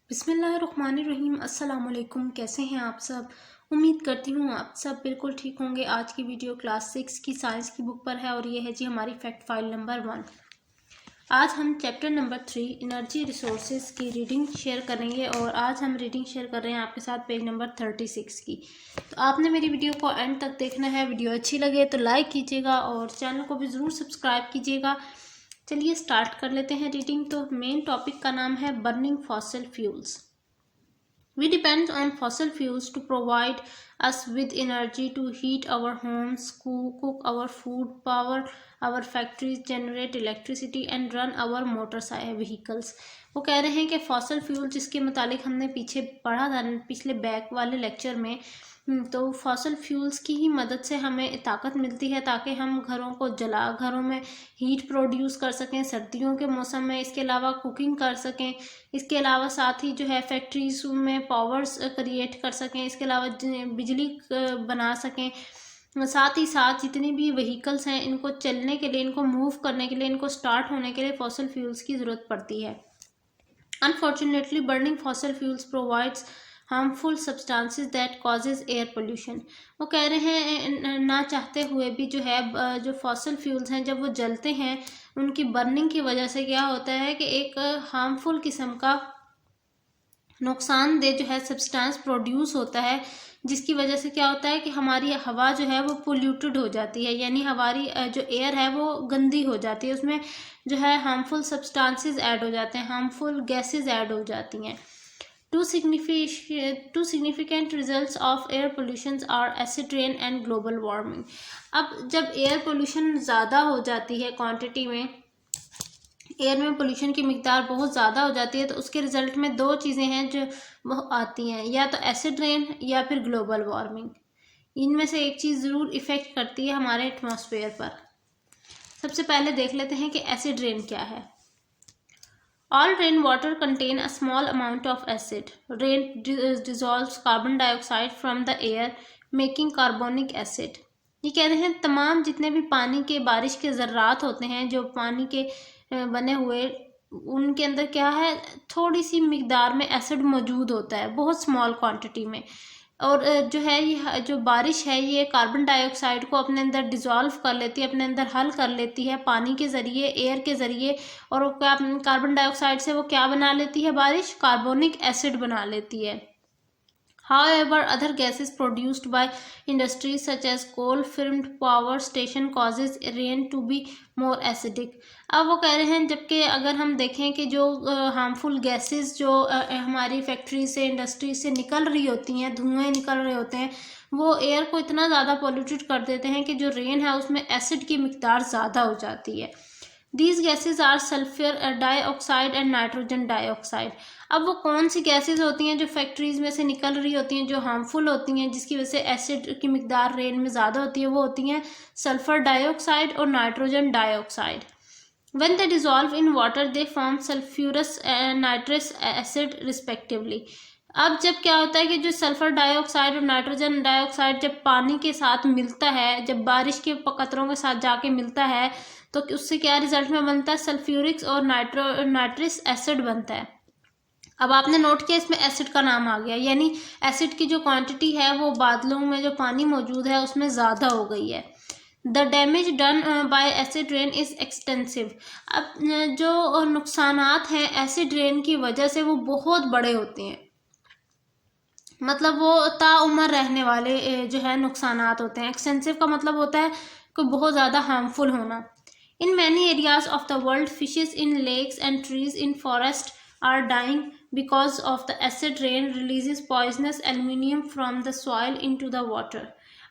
बिस्मिल्लाहिर्रहमानिर्रहीम। अस्सलाम वालेकुम। कैसे हैं आप सब? उम्मीद करती हूँ आप सब बिल्कुल ठीक होंगे। आज की वीडियो क्लास 6 की साइंस की बुक पर है और ये है जी हमारी फैक्ट फाइल नंबर 1। आज हम चैप्टर नंबर 3 एनर्जी रिसोर्सेज की रीडिंग शेयर करेंगे और आज हम रीडिंग शेयर कर रहे हैं आपके साथ पेज नंबर 36 की। तो आपने मेरी वीडियो को एंड तक देखना है। वीडियो अच्छी लगे तो लाइक कीजिएगा और चैनल को भी ज़रूर सब्सक्राइब कीजिएगा। चलिए स्टार्ट कर लेते हैं रीडिंग। तो मेन टॉपिक का नाम है burning fossil fuels. We depend on fossil fuels to provide us with energy to heat our homes, cook our food, power our factories, generate electricity and run our motor vehicles। वो कह रहे हैं कि fossil fuel जिसके मुतालिक हमने पीछे पढ़ा था पिछले बैक वाले लेक्चर में, तो फॉसल फ्यूल्स की ही मदद से हमें ताकत मिलती है ताकि हम घरों में हीट प्रोड्यूस कर सकें सर्दियों के मौसम में। इसके अलावा कुकिंग कर सकें। इसके अलावा साथ ही जो है फैक्ट्रीज में पावर्स क्रिएट कर सकें। इसके अलावा बिजली बना सकें। साथ ही साथ जितनी भी व्हीकल्स हैं इनको चलने के लिए, इनको मूव करने के लिए, इनको स्टार्ट होने के लिए फॉसल फ्यूल्स की ज़रूरत पड़ती है। Unfortunately burning fossil fuels provides harmful substances that causes air pollution. वो कह रहे हैं ना चाहते हुए भी जो है जो फॉसल फ्यूल्स हैं जब वो जलते हैं उनकी बर्निंग की वजह से क्या होता है कि एक हार्मफुल किस्म का नुकसानदेह जो है सब्सटेंस प्रोड्यूस होता है, जिसकी वजह से क्या होता है कि हमारी हवा जो है वो पोल्यूटेड हो जाती है, यानी हमारी जो एयर है वो गंदी हो जाती है। उसमें जो है हार्मफुल सब्सटेंसेस ऐड हो जाते हैं, हार्मफुल गैसेस ऐड हो जाती हैं। Two significant results of air pollution are acid rain and global warming। अब जब एयर पोल्यूशन ज़्यादा हो जाती है, क्वांटिटी में एयर में पोल्यूशन की मिकदार बहुत ज़्यादा हो जाती है, तो उसके रिजल्ट में दो चीज़ें हैं जो वो आती हैं, या तो एसिड रेन या फिर ग्लोबल वार्मिंग। इनमें से एक चीज़ ज़रूर इफ़ेक्ट करती है हमारे एटमॉस्फेयर पर। सबसे पहले देख लेते हैं कि एसिड रेन क्या है। All rainwater contain a small amount of acid. Rain dissolves carbon dioxide from the air, making carbonic acid। ये कह रहे हैं तमाम जितने भी पानी के बारिश के ज़र्रात होते हैं जो पानी के बने हुए, उनके अंदर क्या है थोड़ी सी मिकदार में एसिड मौजूद होता है, बहुत स्मॉल क्वांटिटी में। और जो है ये जो बारिश है ये कार्बन डाइऑक्साइड को अपने अंदर डिज़ोल्व कर लेती है, अपने अंदर हल कर लेती है पानी के ज़रिए, एयर के ज़रिए। और वो क्या कार्बन डाइऑक्साइड से वो क्या बना लेती है बारिश? कार्बोनिक एसिड बना लेती है। However, other gases produced by industries such as coal-fired power station causes rain to be more acidic। अब वो कह रहे हैं जबकि अगर हम देखें कि जो हार्मफुल गैसेस जो हमारी फैक्ट्री से, इंडस्ट्री से निकल रही होती हैं, धुएं निकल रहे होते हैं, वो एयर को इतना ज़्यादा पोल्यूटेड कर देते हैं कि जो रेन है उसमें एसिड की मिकदार ज़्यादा हो जाती है। These gases are sulphur dioxide and nitrogen dioxide. अब वो कौन सी गैसेस होती हैं जो फैक्ट्रीज में से निकल रही होती हैं, जो हार्मफुल होती हैं, जिसकी वजह से एसिड की मिकदार रेन में ज़्यादा होती है? वो होती हैं सल्फर डाइऑक्साइड और nitrogen dioxide. When they dissolve in water, they form sulfurous nitrous acid respectively। अब जब क्या होता है कि जो सल्फर डाइऑक्साइड और नाइट्रोजन डाइऑक्साइड जब पानी के साथ मिलता है, जब बारिश के कतरों के साथ जाके मिलता है, तो उससे क्या रिजल्ट में बनता है? सल्फ्यूरिक और नाइट्रस एसिड बनता है। अब आपने नोट किया इसमें एसिड का नाम आ गया, यानी एसिड की जो क्वांटिटी है वो बादलों में जो पानी मौजूद है उसमें ज़्यादा हो गई है। The damage done by acid rain is extensive. अब जो नुकसानात हैं एसिड रेन की वजह से वो बहुत बड़े होते हैं, मतलब वो ताउम्र रहने वाले जो है नुकसानात होते हैं। एक्सटेंसिव का मतलब होता है कि बहुत ज़्यादा हार्मफुल होना। In many areas of the world, fishes in lakes and trees in forest are dying because of the acid rain releases poisonous aluminum from the soil into the water।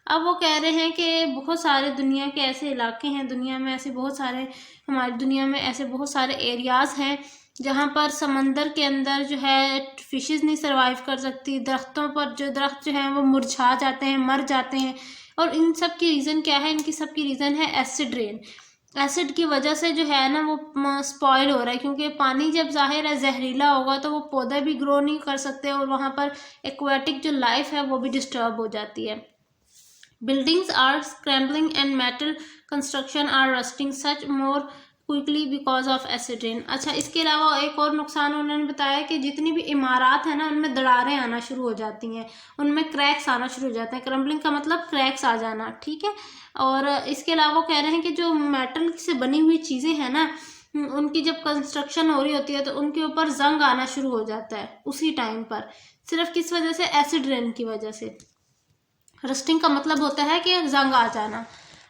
अब वो कह रहे हैं कि बहुत सारे दुनिया के ऐसे इलाके हैं, दुनिया में ऐसे बहुत सारे, हमारी दुनिया में ऐसे बहुत सारे एरियाज़ हैं जहाँ पर समंदर के अंदर जो है फिशेस नहीं सर्वाइव कर सकती, दरख्तों पर जो दरख्त जो हैं वो मुरझा जाते हैं, मर जाते हैं। और इन सब की रीज़न क्या है? इनकी सब की रीज़न है एसिड रेन। एसिड की वजह से जो है ना वो स्पॉइल हो रहा है, क्योंकि पानी जब ज़ाहिर है जहरीला होगा तो वो पौधे भी ग्रो नहीं कर सकते और वहाँ पर एक्वाटिक जो लाइफ है वो भी डिस्टर्ब हो जाती है। Buildings are scrambling and metal construction are rusting such more quickly because of acid rain. अच्छा, इसके अलावा एक और नुकसान उन्होंने बताया कि जितनी भी इमारत है ना उनमें दरारें आना शुरू हो जाती हैं, उनमें क्रैक्स आना शुरू हो जाते हैं। क्रम्बलिंग का मतलब क्रैक्स आ जाना, ठीक है। और इसके अलावा कह रहे हैं कि जो मेटल से बनी हुई चीज़ें हैं ना, उनकी जब कंस्ट्रक्शन हो रही होती है तो उनके ऊपर जंग आना शुरू हो जाता है उसी टाइम पर, सिर्फ किस वजह से? एसिड रेन की वजह से। रस्टिंग का मतलब होता है कि जंग आ जाना।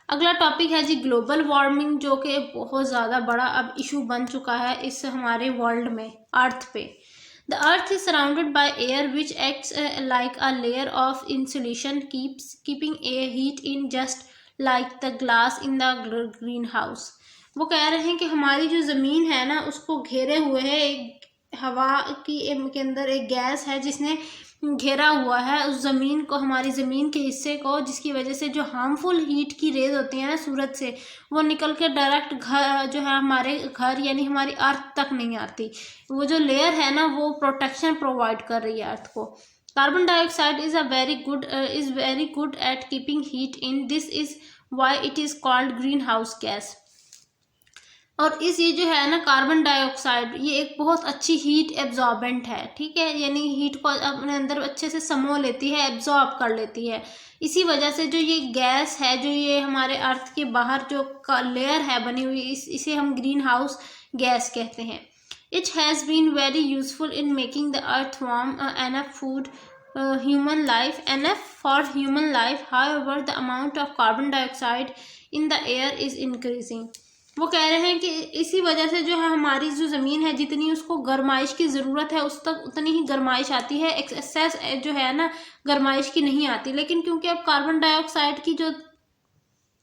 अगला टॉपिक है जी ग्लोबल वार्मिंग, जो कि बहुत ज़्यादा बड़ा अब इशू बन चुका है इस हमारे वर्ल्ड में, अर्थ पे। The earth is surrounded by air which acts like a layer of insulation keeping a heat in just like the glass in the greenhouse. वो कह रहे हैं कि हमारी जो ज़मीन है ना उसको घेरे हुए है एक हवा के अंदर एक गैस है जिसने घेरा हुआ है उस ज़मीन को, हमारी ज़मीन के हिस्से को, जिसकी वजह से जो हार्मफुल हीट की रेज होती हैं ना सूरज से, वो निकल के डायरेक्ट घर जो है हमारे घर यानी हमारी अर्थ तक नहीं आती। वो जो लेयर है ना वो प्रोटेक्शन प्रोवाइड कर रही है अर्थ को। Carbon dioxide is very good at keeping heat in, this is why it is called green house gas. और ये जो है ना कार्बन डाइऑक्साइड, ये एक बहुत अच्छी हीट एब्जॉर्बेंट है, ठीक है, यानी हीट को अपने अंदर अच्छे से समो लेती है, एब्जॉर्ब कर लेती है। इसी वजह से जो ये गैस है, जो ये हमारे अर्थ के बाहर जो लेयर है बनी हुई, इसे हम ग्रीन हाउस गैस कहते हैं। It has been very useful in making the earth warm enough food human life enough for human life, however the amount of carbon dioxide in the air is increasing. वो कह रहे हैं कि इसी वजह से जो है हमारी जो ज़मीन है जितनी उसको गर्माइश की ज़रूरत है उस तक उतनी ही गर्माइश आती है, एक्सेस जो है ना गर्माइश की नहीं आती। लेकिन क्योंकि अब कार्बन डाइऑक्साइड की जो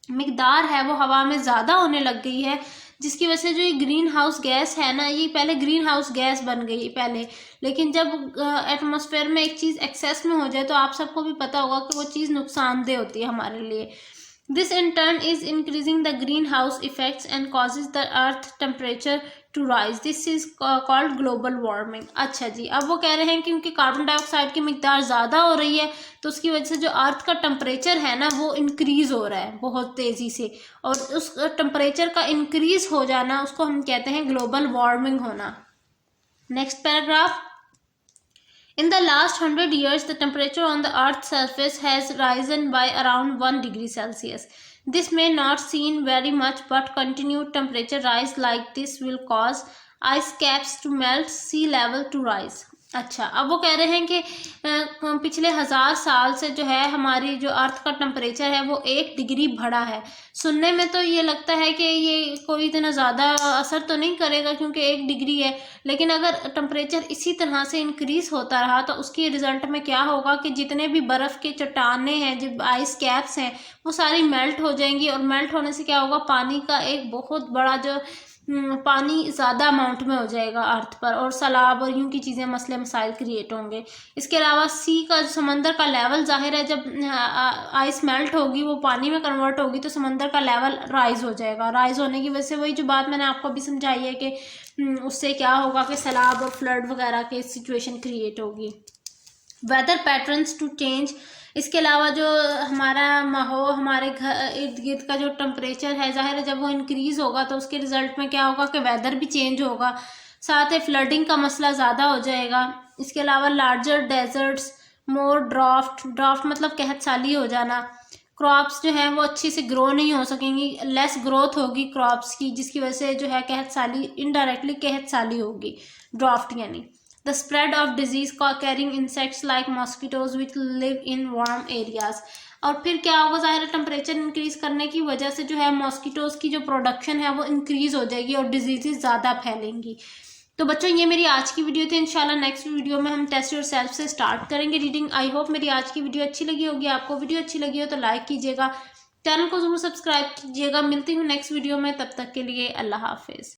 मिकदार है वो हवा में ज़्यादा होने लग गई है, जिसकी वजह से जो ये ग्रीन हाउस गैस है ना, ये पहले ग्रीन हाउस गैस बन गई पहले, लेकिन जब एटमॉस्फेयर में एक चीज़ एक्सेस में हो जाए तो आप सबको भी पता होगा कि वो चीज़ नुकसानदेह होती है हमारे लिए। This in turn is increasing the greenhouse effects and causes the earth temperature to rise. This is called global warming. अच्छा जी, अब वो कह रहे हैं कि क्योंकि कार्बन डाइऑक्साइड की मिकदार ज़्यादा हो रही है तो उसकी वजह से जो अर्थ का टेम्परेचर है ना वो इंक्रीज़ हो रहा है बहुत तेज़ी से, और उस टेम्परेचर का इंक्रीज़ हो जाना उसको हम कहते हैं ग्लोबल वार्मिंग होना। Next paragraph. In the last 100 years, the temperature on the Earth's surface has risen by around 1 degree Celsius. This may not seem very much, but continued temperature rise like this will cause ice caps to melt, sea level to rise. अच्छा, अब वो कह रहे हैं कि पिछले 1000 साल से जो है हमारी जो अर्थ का टेम्परेचर है वो 1 डिग्री बढ़ा है। सुनने में तो ये लगता है कि ये कोई इतना ज़्यादा असर तो नहीं करेगा क्योंकि 1 डिग्री है, लेकिन अगर टेम्परेचर इसी तरह से इंक्रीज़ होता रहा तो उसके रिजल्ट में क्या होगा कि जितने भी बर्फ़ के चट्टानें हैं, जो आइस कैप्स हैं, वो सारी मेल्ट हो जाएंगी, और मेल्ट होने से क्या होगा, पानी का एक बहुत बड़ा जो पानी ज़्यादा अमाउंट में हो जाएगा अर्थ पर, और सैलाब और यूं की चीज़ें मसले मसाइल क्रिएट होंगे। इसके अलावा सी का समंदर का लेवल, जाहिर है जब आइस मेल्ट होगी वो पानी में कन्वर्ट होगी तो समंदर का लेवल राइज हो जाएगा। राइज होने की वजह से वही जो बात मैंने आपको अभी समझाई है कि उससे क्या होगा कि सैलाब और फ्लड वगैरह की सिचुएशन क्रिएट होगी। वेदर पैटर्न्स टू चेंज, इसके अलावा जो हमारा माहौल, हमारे घर इर्द गिर्द का जो टेम्परेचर है, जाहिर है जब वो इंक्रीज़ होगा तो उसके रिजल्ट में क्या होगा कि वेदर भी चेंज होगा, साथ ही फ्लडिंग का मसला ज़्यादा हो जाएगा। इसके अलावा लार्जर डेजर्ट्स, मोर ड्राफ्ट मतलब कहत साली हो जाना, क्रॉप्स जो हैं वो अच्छी से ग्रो नहीं हो सकेंगी, लेस ग्रोथ होगी क्रॉप्स की, जिसकी वजह से जो है कहत साली, इनडायरेक्टली कहत साली होगी, ड्राफ्ट यानी। The spread of disease carrying insects like mosquitoes which live in warm areas, और फिर क्या होगा, ज़ाहिर टेम्परेचर इंक्रीज करने की वजह से जो है मॉस्किटोज़ की जो प्रोडक्शन है वो इंक्रीज हो जाएगी और डिजीज़ ज़्यादा फैलेंगी। तो बच्चों ये मेरी आज की वीडियो थी। इंशाल्लाह नेक्स्ट वीडियो में हम टेस्ट योरसेल्फ से स्टार्ट करेंगे रीडिंग। आई होप मेरी आज की वीडियो अच्छी लगी होगी। आपको वीडियो अच्छी लगी हो तो लाइक कीजिएगा, चैनल को ज़रूर सब्सक्राइब कीजिएगा। मिलती हूँ नेक्स्ट वीडियो में, तब तक के लिए अल्लाह हाफिज़।